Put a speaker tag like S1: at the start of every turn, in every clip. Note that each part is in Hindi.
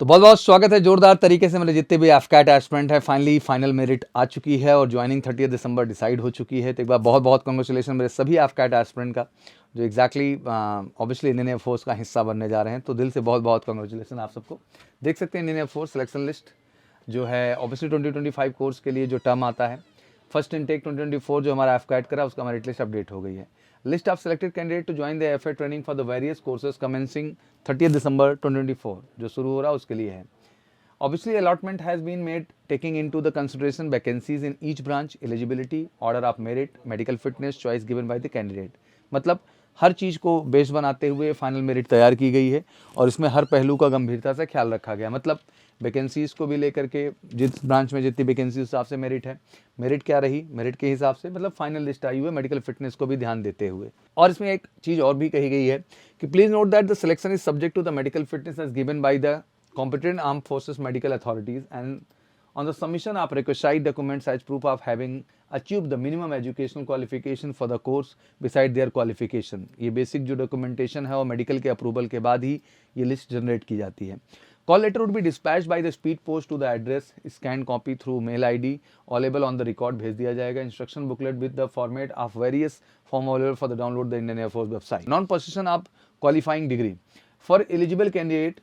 S1: तो बहुत बहुत स्वागत है जोरदार तरीके से मेरे जितने भी एफकैट एस्पिरेंट है फाइनली फाइनल मेरिट आ चुकी है और ज्वाइनिंग 30 दिसंबर डिसाइड हो चुकी है। तो एक बार बहुत बहुत कॉन्ग्रेचुलेशन मेरे सभी एफकैट एस्पिरेंट का जो एग्जैक्टली ऑब्वियसली इंडियन एयरफोर्स का हिस्सा बनने जा रहे हैं। तो दिल से बहुत बहुत कॉन्ग्रेचुलेशन आप सबको। देख सकते हैं इंडियन एयरफोर्स सिलेक्शन लिस्ट जो है ऑब्वियसली 2025 कोर्स के लिए जो टर्म आता है फर्स्ट इनटेक 2024 जो हमारा एफकैट करा उसका मेरिट लिस्ट अपडेट हो गई है। List of selected candidate to join the FA training for the various courses commencing 30 December 2024 जो शुरू हो रहा है उसके लिए है। Obviously, allotment has been made taking into the consideration vacancies in each branch, eligibility, order of merit, medical fitness, choice given by the candidate. मतलब हर चीज़ को बेस बनाते हुए फाइनल मेरिट तैयार की गई है और इसमें हर पहलू का गंभीरता से ख्याल रखा गया। मतलब वैकेंसीज़ को भी लेकर के जिस ब्रांच में जितनी वैकेंसी उस हिसाब से मेरिट है, मेरिट क्या रही, मेरिट के हिसाब से मतलब फाइनल लिस्ट आई हुई है, मेडिकल फिटनेस को भी ध्यान देते हुए। और इसमें एक चीज़ और भी कही गई है कि please note that the selection is subject to the medical fitness as given by the competent armed forces medical authorities and on the submission of requisite documents as proof of having achieved the minimum educational qualification for the course beside their qualification। ये बेसिक जो डॉक्यूमेंटेशन है वो मेडिकल के अप्रूवल के बाद ही ये लिस्ट जनरेट की जाती है। Call letter would be dispatched by the speed post to the address, scan copy through mail ID available on the record भेज दिया जाएगा। Instruction booklet with the format of various form available for the download the Indian air force website. Non position of qualifying degree for eligible candidate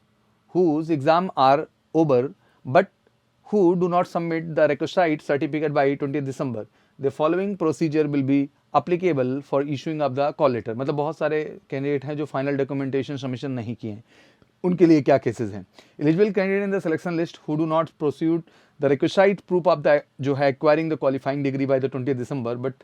S1: whose exam are over but who do not submit the requisite certificate by 20 December, the following procedure will be applicable for issuing of the call letter। मतलब बहुत सारे कैंडिडेट हैं जो फाइनल डॉक्यूमेंटेशन सबमिशन नहीं किए हैं, उनके लिए क्या केसेस हैं। Eligible candidate in the selection list who do not proceed the requisite proof of the जो है acquiring the qualifying degree by the 20 December but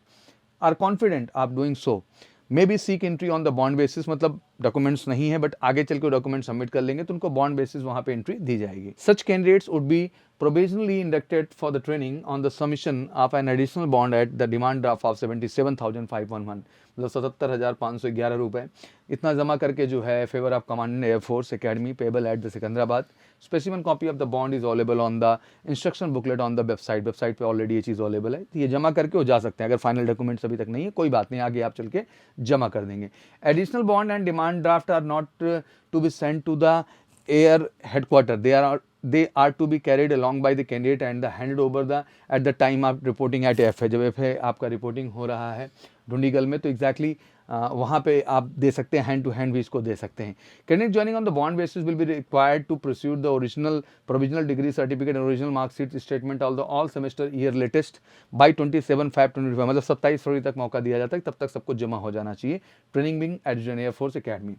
S1: are confident of doing so may be seek entry on the bond basis. मतलब डॉक्यूमेंट्स नहीं है बट आगे चल के डॉक्यूमेंट सबमिट कर लेंगे तो उनको बॉन्ड बेसिस वहां पे एंट्री दी जाएगी। सच candidates would be provisionally inducted for the training on the submission of an additional bond at the demand draft of 77,511 मतलब 77,511 रुपये इतना जमा करके जो है favour of commandant Air Force Academy payable at the Secunderabad. Specific copy of the bond is available on the instruction booklet on the website पे ऑलरेडी ये चीज़ अवेलेबल है। तो ये जमा करके वो जा सकते हैं। अगर फाइनल डॉक्यूमेंट्स अभी तक नहीं है कोई बात नहीं, आगे आप चल के जमा कर देंगे। Additional bond and demand draft are not to be sent to the air headquarter, they are to be carried along by the candidate and the handed over the at the time of reporting at FA। जब FA आपका रिपोर्टिंग हो रहा है ढूंढीगल में तो एग्जैक्टली वहाँ पे आप दे सकते हैं, हैंड टू हैंड भी इसको दे सकते हैं। Candidate joining on the bond basis will be required to proceed the original provisional degree certificate and original marksheet statement all semester year latest by 27/5/2025 मतलब 27 फरवरी तक मौका दिया जाता है, तब तक सबको जमा हो जाना चाहिए। Training wing at Indian air force academy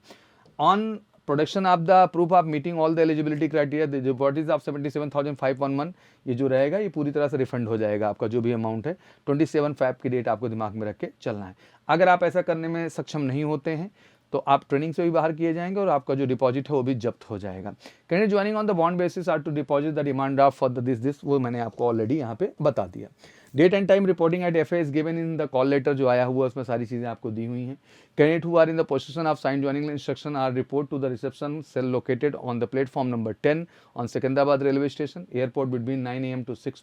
S1: on production of the proof of meeting all the eligibility criteria the deposit of 77,511 ये जो रहेगा ये पूरी तरह से रिफंड हो जाएगा। आपका जो भी अमाउंट है 27/5 की डेट आपको दिमाग में रख के चलना है। अगर आप ऐसा करने में सक्षम नहीं होते हैं तो आप ट्रेनिंग से भी बाहर किए जाएंगे और आपका जो डिपॉजिट है वो भी जब्त हो जाएगा। Candidate joining on the bond basis are to deposit the demand draft for the this वो मैंने आपको ऑलरेडी यहाँ पे बता दिया। Date and time reporting at FA is given in the call letter जो आया हुआ उसमें सारी चीज़ें आपको दी हुई हैं। Candidate who are in the position of sign joining instruction are report to the reception cell located on the platform number 10 on Secunderabad railway station airport between 9 AM to 6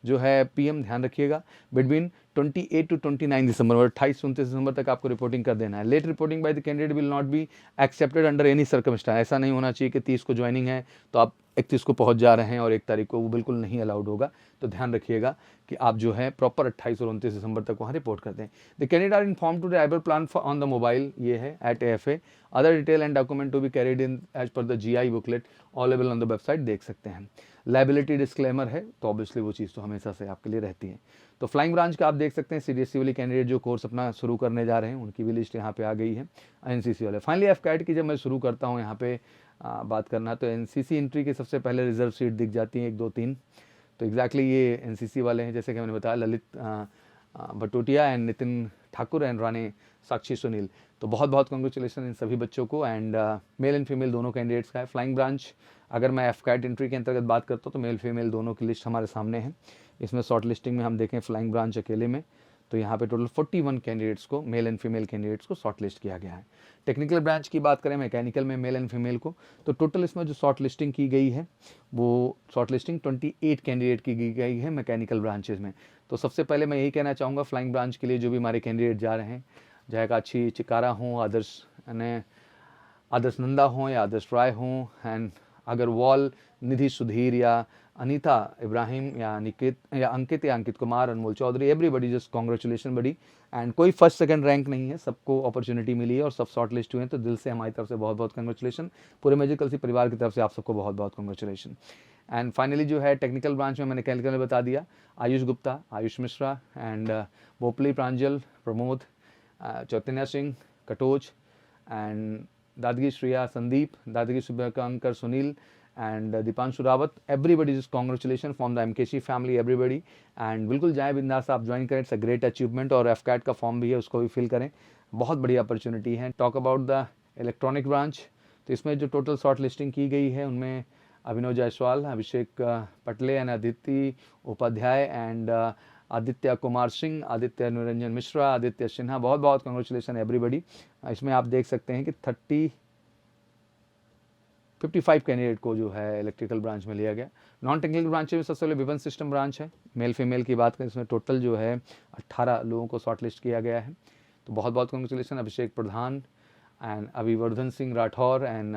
S1: जो है PM ध्यान रखिएगा। बिटवीन 28 to 29 दिसंबर और 28-29 दिसंबर तक आपको रिपोर्टिंग कर देना है। Late reporting by the candidate will not be accepted under any circumstance. ऐसा नहीं होना चाहिए कि 30 को ज्वाइनिंग है तो आप 31 को पहुंच जा रहे हैं और 1 तारीख को, वो बिल्कुल नहीं अलाउड होगा। तो ध्यान रखिएगा कि आप जो है प्रॉपर 28 और 29 दिसंबर तक वहाँ रिपोर्ट कर दें। The candidate are inform to the able plan on the mobile ये है at AFA। Other detail and document to be carried in as per the GI booklet available on the website देख सकते हैं। लाइबिलिटी डिस्क्लेमर है तो ऑब्वियसली वो चीज़ तो हमेशा से आपके लिए रहती है। तो फ्लाइंग ब्रांच का आप देख सकते हैं CDSC वाले कैंडिडेट जो कोर्स अपना शुरू करने जा रहे हैं उनकी भी लिस्ट यहाँ पे आ गई है। NCC वाले फाइनली एफकैट की जब मैं शुरू करता हूँ यहाँ पे बात करना तो NCC एंट्री की सबसे पहले रिजर्व सीट दिख जाती है 1 2 3। तो एग्जैक्टली ये NCC वाले हैं जैसे कि मैंने बताया ललित भटोटिया एंड नितिन ठाकुर एंड रानी साक्षी सुनील। तो बहुत बहुत कॉन्ग्रेचुलेसन इन सभी बच्चों को एंड मेल एंड फीमेल दोनों कैंडिडेट्स का है। फ्लाइंग ब्रांच अगर मैं एफकैट एंट्री के अंतर्गत बात करता हूँ तो मेल फीमेल दोनों की लिस्ट हमारे सामने है। इसमें शॉर्ट लिस्टिंग में हम देखें फ्लाइंग ब्रांच अकेले में तो यहाँ पे टोटल 41 कैंडिडेट्स को मेल एंड फीमेल कैंडिडेट्स को शॉर्ट लिस्ट किया गया है। टेक्निकल ब्रांच की बात करें मैकेनिकल में मेल एंड फीमेल को तो टोटल इसमें जो शॉर्ट लिस्टिंग की गई है वो शॉर्ट लिस्टिंग 28 कैंडिडेट की गई है मैकेनिकल ब्रांचेज में। तो सबसे पहले मैं यही कहना चाहूँगा फ्लाइंग ब्रांच के लिए जो भी हमारे कैंडिडेट जा रहे हैं जयकाछी चिकारा हों, आदर्श नंदा हों या आदर्श राय हों एंड अग्रवाल, निधि सुधीर या अनीता इब्राहिम या अंकित या Ankit Kumar, Anmol Chaudhary, everybody just congratulation buddy. And कोई फर्स्ट सेकंड रैंक नहीं है, सबको अपॉर्चुनिटी मिली है और सब शॉर्ट लिस्ट हुए हैं, तो दिल से हमारी तरफ से बहुत बहुत कॉन्ग्रेचुलेशन। पूरे मैजिकल सी परिवार की तरफ से आप सबको बहुत बहुत कॉन्ग्रेचुलेशन। एंड फाइनली जो है टेक्निकल ब्रांच में मैंने कैलकल में बता दिया, Ayush Gupta, Ayush Mishra and Bopli Pranjal, Pramod, Chaitanya Singh, Katoch and Dadgi Shreya, Sandeep, Dadgi Shubhankar, Sunil and Deepanshu Rawat, everybody is congratulation from the MKC family, everybody. And बिल्कुल जाए बिंदास आप ज्वाइन करें, इट्स अ ग्रेट अचीवमेंट। और एफकैट का फॉर्म भी है, उसको भी फिल करें, बहुत बड़ी अपॉर्चुनिटी है। Talk about the electronic branch, तो इसमें जो टोटल शॉर्ट लिस्टिंग की गई है उनमें अभिनव जायसवाल, अभिषेक पटले एंड अदिति उपाध्याय एंड आदित्य कुमार सिंह, आदित्य निरंजन मिश्रा, आदित्य सिन्हा, बहुत बहुत कॉन्ग्रेचुलेशन एवरीबडी। इसमें आप देख सकते हैं कि 55 कैंडिडेट को जो है इलेक्ट्रिकल ब्रांच में लिया गया। नॉन टेक्निकल ब्रांच में सबसे पहले विवन सिस्टम ब्रांच है, मेल फीमेल की बात करें इसमें टोटल जो है 18 लोगों को शॉर्ट लिस्ट किया गया है, तो बहुत बहुत congratulation. Abhishek Pradhan and Abhivardhan Singh Rathore and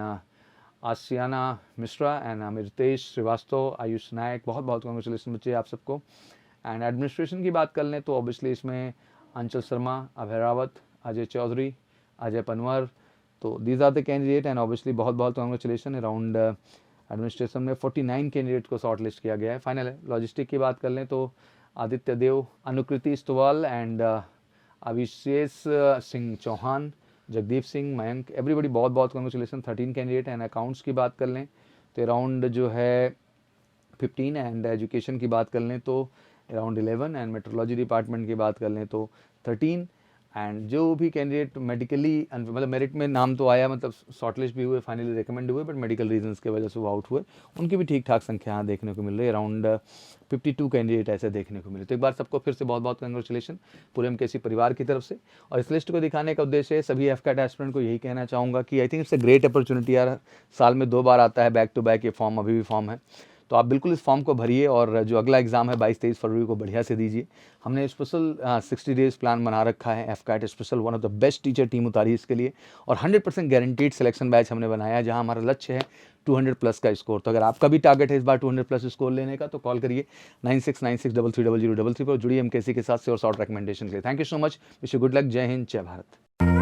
S1: Aashiyana Mishra and Amritesh Srivastava, Ayush Nayak, बहुत बहुत कॉन्ग्रेचुलेशन बच्चे आप सबको। एंड एडमिनिस्ट्रेशन की बात कर लें तो ऑब्वियसली इसमें अंचल शर्मा, अभय रावत, अजय चौधरी, अजय पनवर, तो these are the candidate and obviously बहुत बहुत कॉन्ग्रेचुलेशन। अराउंड एडमिनिस्ट्रेशन में 49 कैंडिडेट को शॉर्ट लिस्ट किया गया है, फाइनल है। लॉजिस्टिक की बात कर लें तो आदित्य देव, अनुकृति स्तवाल एंड अभिषेक सिंह चौहान, जगदीप सिंह, मयंक, एवरीबडी बहुत बहुत कॉन्ग्रेचुलेशन, 13 कैंडिडेट। एंड अकाउंट्स की बात कर लें तो अराउंड जो है 15 एंड एजुकेशन की बात कर लें तो अराउंड 11 एंड मेट्रोलॉजी डिपार्टमेंट की बात कर लें तो 13। एंड जो भी कैंडिडेट मेडिकली मतलब मेरिट में नाम तो आया, मतलब शॉर्टलिस्ट भी हुए, फाइनली रिकमेंड हुए, बट मेडिकल रीजंस की वजह से वो आउट हुए, उनकी भी ठीक ठाक संख्या यहाँ देखने को मिल रही है। अराउंड 52 कैंडिडेट ऐसे देखने को मिले। तो एक बार सबको फिर से बहुत बहुत कंग्रेचुलेशन पूरे एमकेसी परिवार की तरफ से। और इस लिस्ट को दिखाने का उद्देश्य है सभी एफकैट एस्पिरेंट को यही कहना चाहूँगा कि I think it's a great opportunity यार, साल में 2 बार आता है बैक टू बैक ये फॉर्म, अभी भी फॉर्म है, तो आप बिल्कुल इस फॉर्म को भरिए और जो अगला एग्जाम है 22-23 फरवरी को बढ़िया से दीजिए। हमने स्पेशल 60 डेज प्लान बना रखा है, AFCAT special, one of the best teacher team उतारी इसके लिए, और 100% गारंटीड सिलेक्शन बैच हमने बनाया है, जहां हमारा लक्ष्य है 200 प्लस का स्कोर। तो अगर आपका भी टारगेट है इस बार 200 प्लस स्कोर लेने का, तो कॉल करिए 9696330033 पर, जुड़िए एमकेसी के साथ से और शॉर्ट रिकमेंडेशन के लिए। Thank you so much, wish you good luck, जय हिंद, जय भारत।